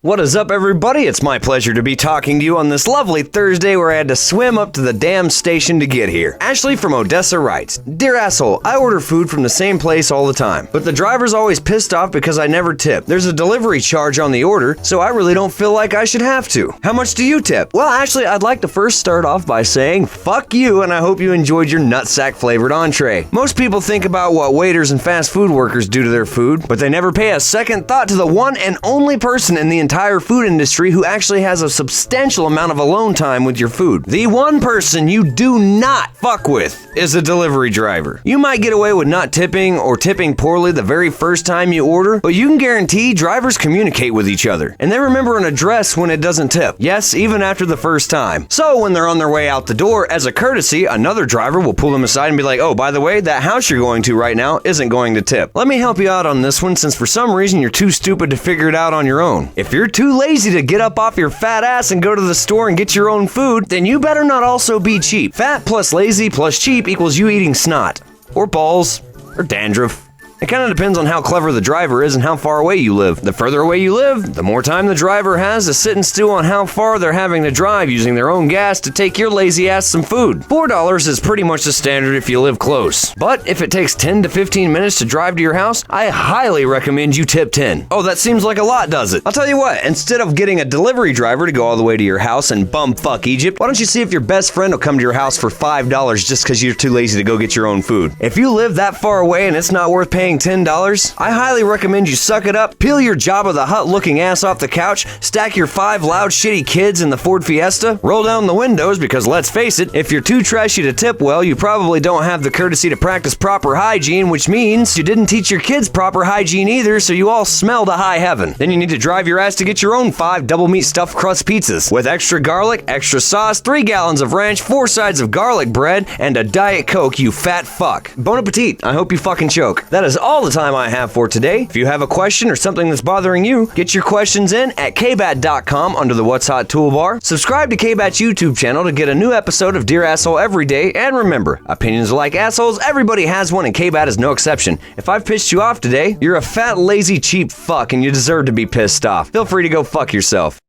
What is up, everybody? It's my pleasure to be talking to you on this lovely Thursday where I had to swim up to the damn station to get here. Ashley from Odessa writes, "Dear asshole, I order food from the same place all the time, but the driver's always pissed off because I never tip. There's a delivery charge on the order, so I really don't feel like I should have to. How much do you tip?" Well, Ashley, I'd like to first start off by saying, fuck you, and I hope you enjoyed your nutsack flavored entree. Most people think about what waiters and fast food workers do to their food, but they never pay a second thought to the one and only person in the entire food industry who actually has a substantial amount of alone time with your food. The one person you do not fuck with is a delivery driver. You might get away with not tipping or tipping poorly the very first time you order, but you can guarantee drivers communicate with each other, and they remember an address when it doesn't tip. Yes, even after the first time. So when they're on their way out the door, as a courtesy, another driver will pull them aside and be like, "Oh, by the way, that house you're going to right now isn't going to tip. Let me help you out on this one since for some reason you're too stupid to figure it out on your own. If you're too lazy to get up off your fat ass and go to the store and get your own food, then you better not also be cheap. Fat plus lazy plus cheap equals you eating snot, or balls, or dandruff. It kind of depends on how clever the driver is and how far away you live. The further away you live, the more time the driver has to sit and stew on how far they're having to drive using their own gas to take your lazy ass some food. $4 is pretty much the standard if you live close. But if it takes 10 to 15 minutes to drive to your house, I highly recommend you tip 10. Oh, that seems like a lot, does it? I'll tell you what, instead of getting a delivery driver to go all the way to your house and bumfuck Egypt, why don't you see if your best friend will come to your house for $5 just because you're too lazy to go get your own food? If you live that far away and it's not worth paying $10, I highly recommend you suck it up, peel your Jabba the Hutt looking ass off the couch, stack your 5 loud shitty kids in the Ford Fiesta, roll down the windows because let's face it, if you're too trashy to tip well, you probably don't have the courtesy to practice proper hygiene, which means you didn't teach your kids proper hygiene either, so you all smell to high heaven. Then you need to drive your ass to get your own 5 double meat stuffed crust pizzas with extra garlic, extra sauce, 3 gallons of ranch, 4 sides of garlic bread, and a Diet Coke, you fat fuck. Bon appetit. I hope you fucking choke. That is all the time I have for today. If you have a question or something that's bothering you, get your questions in at kbat.fm under the What's Hot toolbar. Subscribe to kbat's YouTube channel to get a new episode of Dear Asshole every day, and remember, opinions are like assholes, everybody has one, and kbat is no exception. If I've pissed you off today, you're a fat, lazy, cheap fuck, and you deserve to be pissed off. Feel free to go fuck yourself.